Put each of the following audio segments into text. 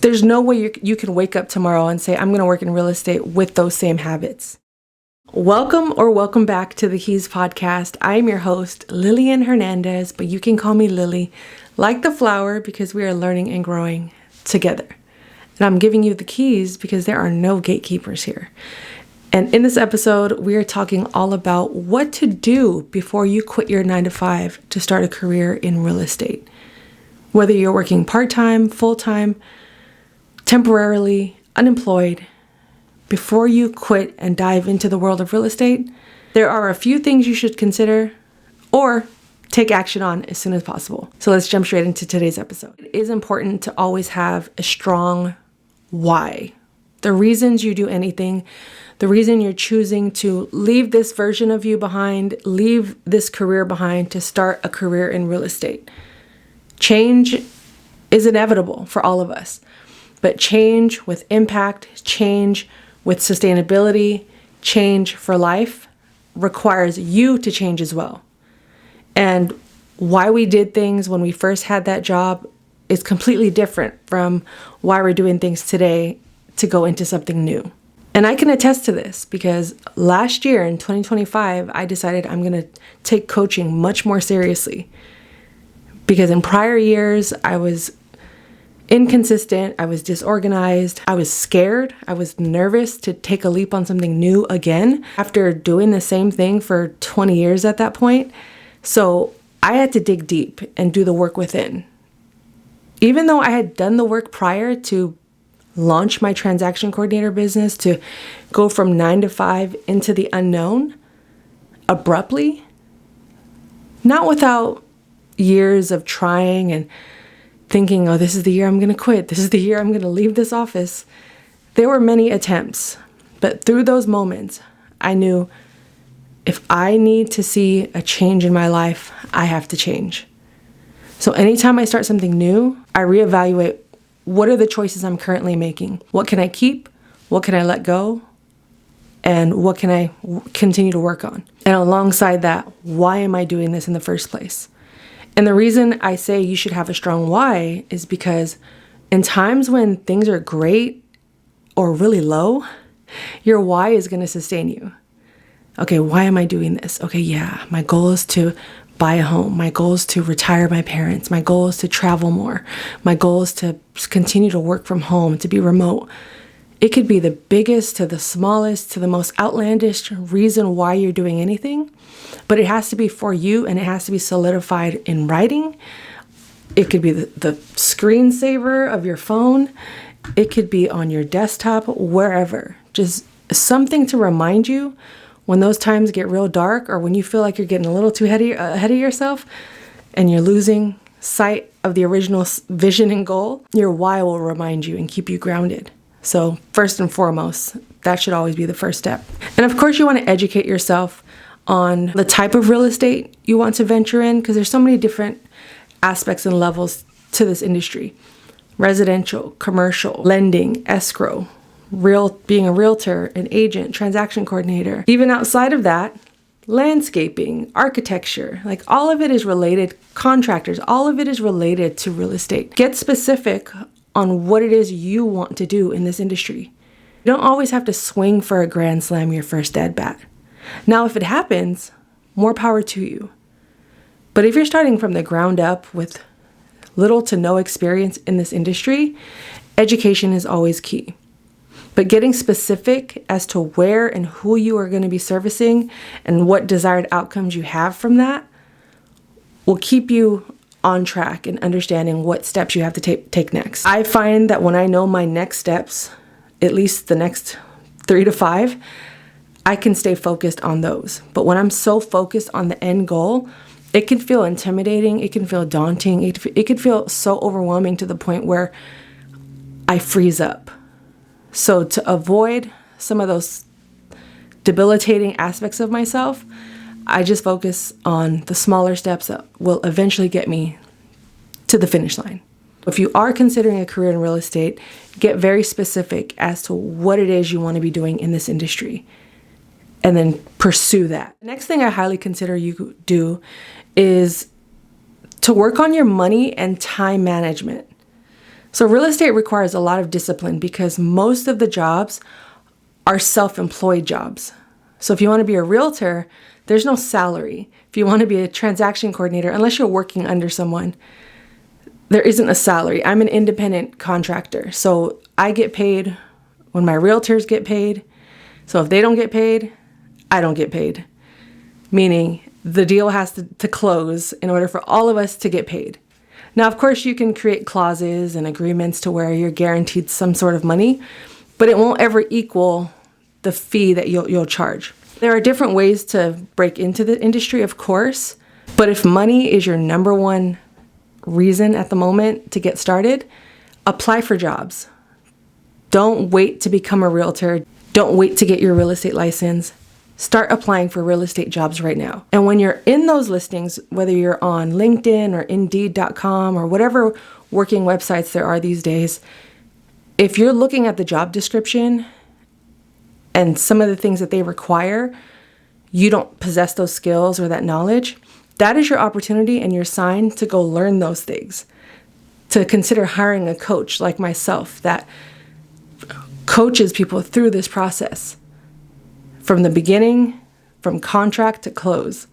There's no way you can wake up tomorrow and say, I'm going to work in real estate with those same habits. Welcome back to the Keys podcast. I am your host, Lillian Hernandez, but you can call me Lily, like the flower, because we are learning and growing together. And I'm giving you the keys because there are no gatekeepers here. And in this episode, we are talking all about what to do before you quit your 9-to-5 to start a career in real estate. Whether you're working part-time, full-time, temporarily, unemployed, before you quit and dive into the world of real estate, there are a few things you should consider or take action on as soon as possible. So let's jump straight into today's episode. It is important to always have a strong why. The reasons you do anything, the reason you're choosing to leave this version of you behind, leave this career behind to start a career in real estate. Change is inevitable for all of us. But change with impact, change with sustainability, change for life requires you to change as well. And why we did things when we first had that job is completely different from why we're doing things today to go into something new. And I can attest to this because last year in 2025, I decided I'm going to take coaching much more seriously. Because in prior years, I was inconsistent, I was disorganized, I was scared, I was nervous to take a leap on something new again after doing the same thing for 20 years at that point. So I had to dig deep and do the work within. Even though I had done the work prior to launch my transaction coordinator business, to go from 9-to-5 into the unknown abruptly, not without years of trying and thinking, oh, this is the year I'm going to quit. This is the year I'm going to leave this office. There were many attempts, but through those moments, I knew if I need to see a change in my life, I have to change. So anytime I start something new, I reevaluate what are the choices I'm currently making? What can I keep? What can I let go? And what can I continue to work on? And alongside that, why am I doing this in the first place? And the reason I say you should have a strong why is because in times when things are great or really low, your why is going to sustain you. Okay, why am I doing this? Okay, yeah, my goal is to buy a home. My goal is to retire my parents. My goal is to travel more. My goal is to continue to work from home, to be remote. It could be the biggest to the smallest to the most outlandish reason why you're doing anything, but it has to be for you and it has to be solidified in writing. It could be the screensaver of your phone. It could be on your desktop, wherever. Just something to remind you when those times get real dark or when you feel like you're getting a little too ahead of yourself and you're losing sight of the original vision and goal. Your why will remind you and keep you grounded. So first and foremost, that should always be the first step. And of course, you want to educate yourself on the type of real estate you want to venture in because there's so many different aspects and levels to this industry. Residential, commercial, lending, escrow, being a realtor, an agent, transaction coordinator. Even outside of that, landscaping, architecture, like all of it is related, contractors, all of it is related to real estate. Get specific on what it is you want to do in this industry. You don't always have to swing for a grand slam your first at bat. Now, if it happens, more power to you. But if you're starting from the ground up with little to no experience in this industry, education is always key. But getting specific as to where and who you are going to be servicing and what desired outcomes you have from that will keep you on track and understanding what steps you have to take next. I find that when I know my next steps, at least the next 3 to 5, I can stay focused on those. But when I'm so focused on the end goal, it can feel intimidating, it can feel daunting, it can feel so overwhelming to the point where I freeze up. So to avoid some of those debilitating aspects of myself, I just focus on the smaller steps that will eventually get me to the finish line. If you are considering a career in real estate, get very specific as to what it is you want to be doing in this industry and then pursue that. The next thing I highly consider you do is to work on your money and time management. So real estate requires a lot of discipline because most of the jobs are self-employed jobs. So if you want to be a realtor, there's no salary. If you want to be a transaction coordinator, unless you're working under someone, there isn't a salary. I'm an independent contractor. So I get paid when my realtors get paid. So if they don't get paid, I don't get paid. Meaning the deal has to close in order for all of us to get paid. Now, of course, you can create clauses and agreements to where you're guaranteed some sort of money, but it won't ever equal the fee that you'll charge. There are different ways to break into the industry, of course, but if money is your number one reason at the moment to get started, apply for jobs. Don't wait to become a realtor. Don't wait to get your real estate license. Start applying for real estate jobs right now. And when you're in those listings, whether you're on LinkedIn or Indeed.com or whatever working websites there are these days, if you're looking at the job description and some of the things that they require, you don't possess those skills or that knowledge, that is your opportunity and your sign to go learn those things. To consider hiring a coach like myself that coaches people through this process. From the beginning, from contract to close.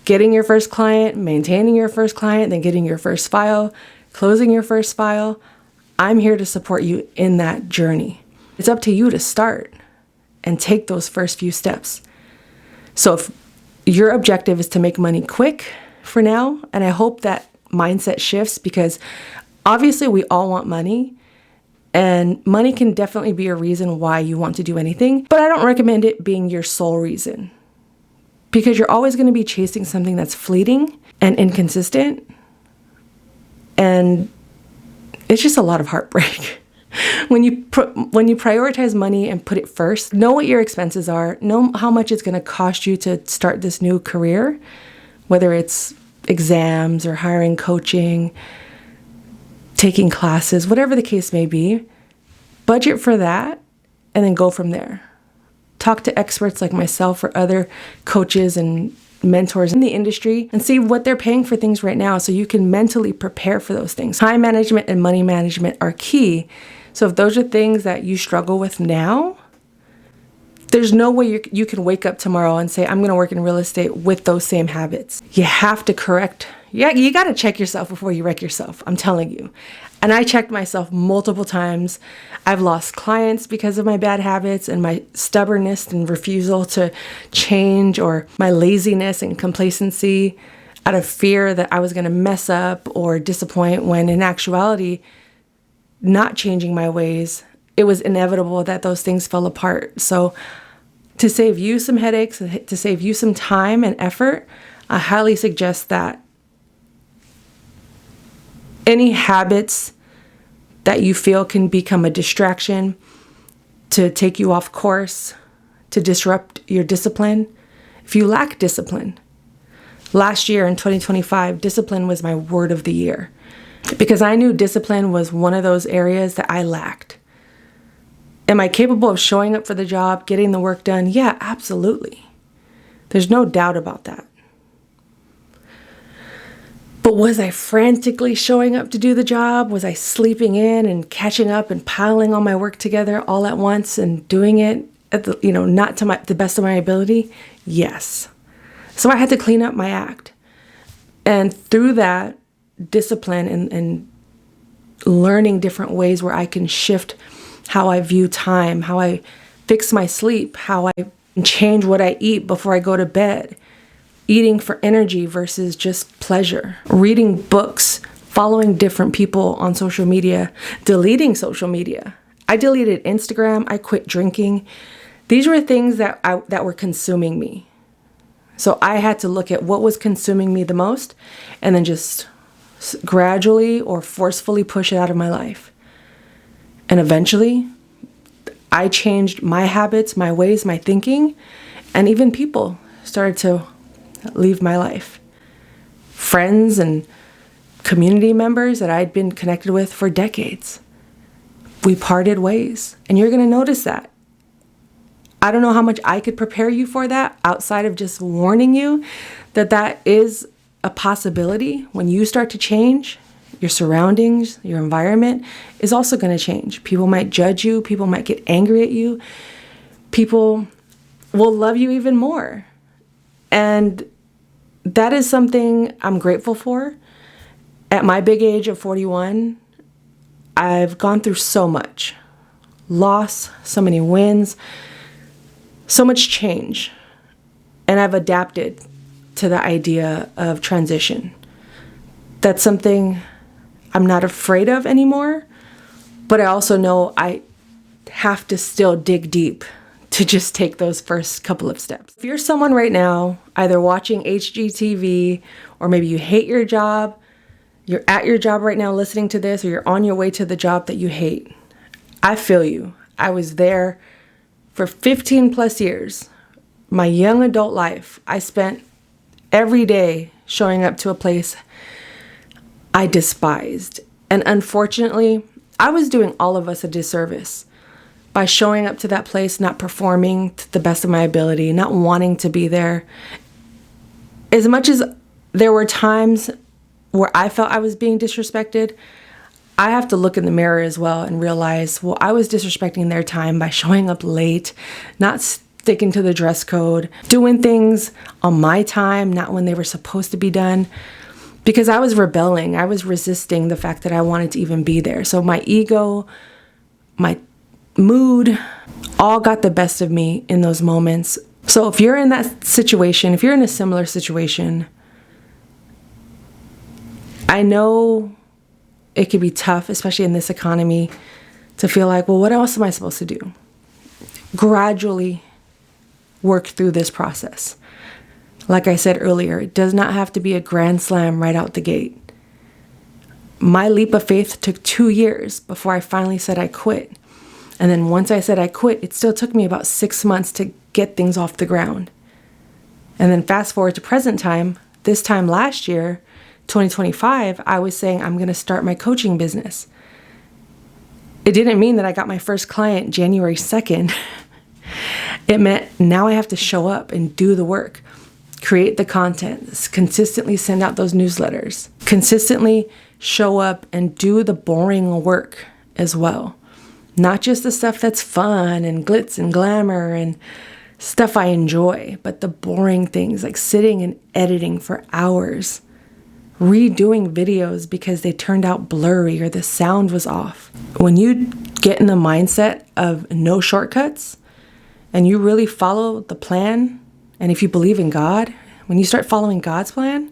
Getting your first client, maintaining your first client, then getting your first file, closing your first file. I'm here to support you in that journey. It's up to you to start and take those first few steps. So if your objective is to make money quick for now, and I hope that mindset shifts because obviously we all want money. And money can definitely be a reason why you want to do anything, but I don't recommend it being your sole reason because you're always going to be chasing something that's fleeting and inconsistent. And it's just a lot of heartbreak. When you prioritize money and put it first, know what your expenses are, know how much it's going to cost you to start this new career, whether it's exams or hiring coaching, taking classes, whatever the case may be, budget for that and then go from there. Talk to experts like myself or other coaches and mentors in the industry and see what they're paying for things right now so you can mentally prepare for those things. Time management and money management are key. So if those are things that you struggle with now, there's no way you can wake up tomorrow and say, I'm going to work in real estate with those same habits. You have to correct. Yeah, you got to check yourself before you wreck yourself. I'm telling you. And I checked myself multiple times. I've lost clients because of my bad habits and my stubbornness and refusal to change, or my laziness and complacency out of fear that I was going to mess up or disappoint, when in actuality, not changing my ways, it was inevitable that those things fell apart. So to save you some headaches, to save you some time and effort, I highly suggest that any habits that you feel can become a distraction, to take you off course, to disrupt your discipline. If you lack discipline, last year in 2025, discipline was my word of the year because I knew discipline was one of those areas that I lacked. Am I capable of showing up for the job, getting the work done? Yeah, absolutely. There's no doubt about that. But was I frantically showing up to do the job? Was I sleeping in and catching up and piling all my work together all at once and doing it at not to the best of my ability? Yes. So I had to clean up my act. And through that discipline and learning different ways where I can shift how I view time, how I fix my sleep, how I change what I eat before I go to bed, eating for energy versus just pleasure, reading books, following different people on social media, deleting social media. I deleted Instagram. I quit drinking. These were things that were consuming me. So I had to look at what was consuming me the most and then just gradually or forcefully push it out of my life. And eventually, I changed my habits, my ways, my thinking, and even people started to leave my life. Friends and community members that I'd been connected with for decades. We parted ways, and you're going to notice that. I don't know how much I could prepare you for that outside of just warning you that that is a possibility. When you start to change, your surroundings, your environment is also going to change. People might judge you. People might get angry at you. People will love you even more. And that is something I'm grateful for. At my big age of 41, I've gone through so much loss, so many wins, so much change. And I've adapted to the idea of transition. That's something I'm not afraid of anymore, but I also know I have to still dig deep to just take those first couple of steps. If you're someone right now, either watching HGTV, or maybe you hate your job, you're at your job right now listening to this, or you're on your way to the job that you hate, I feel you. I was there for 15 plus years. My young adult life, I spent every day showing up to a place I despised. And unfortunately, I was doing all of us a disservice by showing up to that place, not performing to the best of my ability, not wanting to be there. As much as there were times where I felt I was being disrespected, I have to look in the mirror as well and realize, well, I was disrespecting their time by showing up late, not sticking to the dress code, doing things on my time, not when they were supposed to be done, because I was rebelling. I was resisting the fact that I wanted to even be there. So my ego, my mood, all got the best of me in those moments. So if you're in that situation, if you're in a similar situation, I know it could be tough, especially in this economy, to feel like, well, what else am I supposed to do? Gradually work through this process. Like I said earlier, it does not have to be a grand slam right out the gate. My leap of faith took 2 years before I finally said I quit. And then once I said I quit, it still took me about 6 months to get things off the ground. And then fast forward to present time, this time last year, 2025, I was saying I'm going to start my coaching business. It didn't mean that I got my first client January 2nd. It meant now I have to show up and do the work, create the content, consistently send out those newsletters, consistently show up and do the boring work as well. Not just the stuff that's fun and glitz and glamour and stuff I enjoy, but the boring things like sitting and editing for hours, redoing videos because they turned out blurry or the sound was off. When you get in the mindset of no shortcuts and you really follow the plan, and if you believe in God, when you start following God's plan,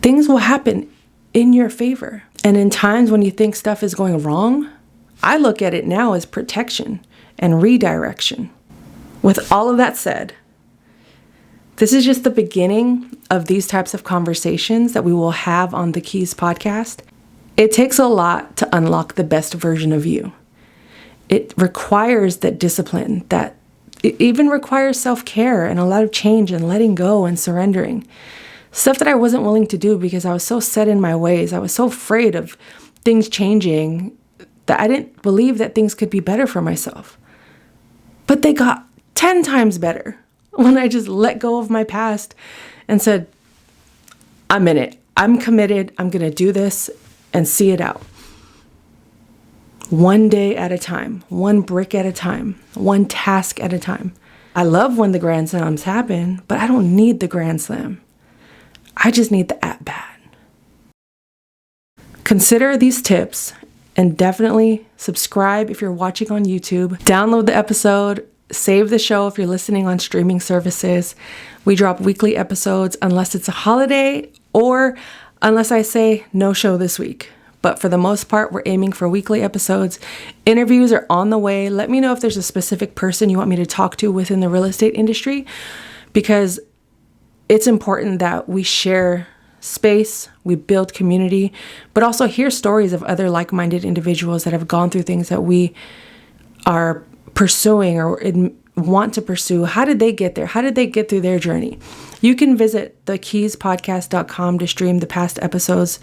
things will happen in your favor. And in times when you think stuff is going wrong, I look at it now as protection and redirection. With all of that said, this is just the beginning of these types of conversations that we will have on the Keys podcast. It takes a lot to unlock the best version of you. It requires that discipline, that it even requires self-care and a lot of change and letting go and surrendering. Stuff that I wasn't willing to do because I was so set in my ways. I was so afraid of things changing that I didn't believe that things could be better for myself. But they got 10 times better when I just let go of my past and said, I'm in it. I'm committed. I'm going to do this and see it out. One day at a time, one brick at a time, one task at a time. I love when the grand slams happen, but I don't need the grand slam. I just need the at-bat. Consider these tips and definitely subscribe if you're watching on YouTube. Download the episode, save the show if you're listening on streaming services. We drop weekly episodes unless it's a holiday or unless I say no show this week. But for the most part, we're aiming for weekly episodes. Interviews are on the way. Let me know if there's a specific person you want me to talk to within the real estate industry, because it's important that we share space, we build community, but also hear stories of other like-minded individuals that have gone through things that we are pursuing or want to pursue. How did they get there? How did they get through their journey? You can visit thekeyswork.com to stream the past episodes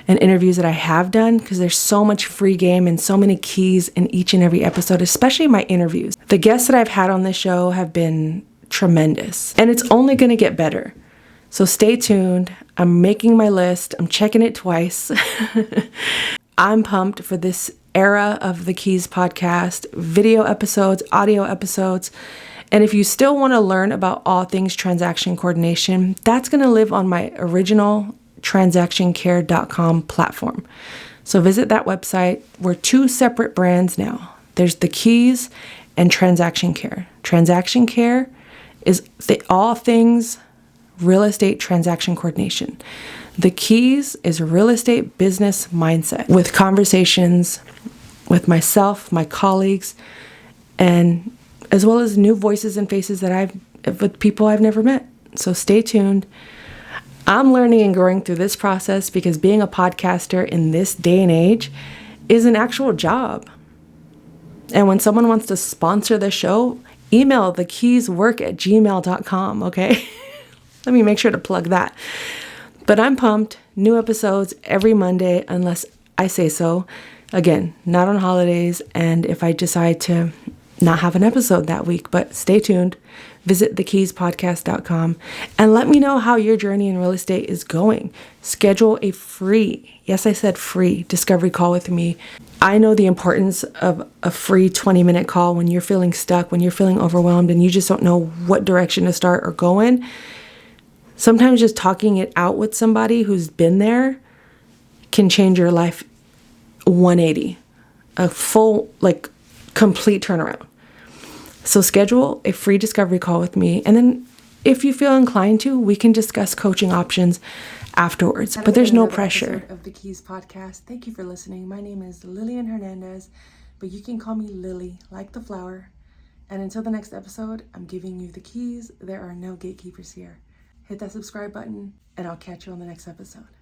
and interviews that I have done, because there's so much free game and so many keys in each and every episode, especially my interviews. The guests that I've had on this show have been tremendous, and it's only going to get better. So stay tuned. I'm making my list. I'm checking it twice. I'm pumped for this era of the Keys podcast, video episodes, audio episodes. And if you still want to learn about all things transaction coordination, that's going to live on my original transactioncare.com platform. So visit that website. We're two separate brands now. There's the Keys and Transaction Care. Transaction Care is all things real estate transaction coordination. The Keys is real estate business mindset with conversations with myself, my colleagues, and as well as new voices and faces with people I've never met. So stay tuned. I'm learning and growing through this process because being a podcaster in this day and age is an actual job. And when someone wants to sponsor the show, email thekeyswork@gmail.com, okay? Let me make sure to plug that. But I'm pumped. New episodes every Monday, unless I say so. Again, not on holidays, and if I decide to not have an episode that week, but stay tuned. Visit thekeyspodcast.com and let me know how your journey in real estate is going. Schedule a free, yes, I said free, discovery call with me. I know the importance of a free 20-minute call when you're feeling stuck, when you're feeling overwhelmed, and you just don't know what direction to start or go in. Sometimes just talking it out with somebody who's been there can change your life 180, a full, complete turnaround. So schedule a free discovery call with me. And then if you feel inclined to, we can discuss coaching options afterwards. But there's no pressure. Of the Keys podcast. Thank you for listening. My name is Lillian Hernandez, but you can call me Lily, like the flower. And until the next episode, I'm giving you the keys. There are no gatekeepers here. Hit that subscribe button, and I'll catch you on the next episode.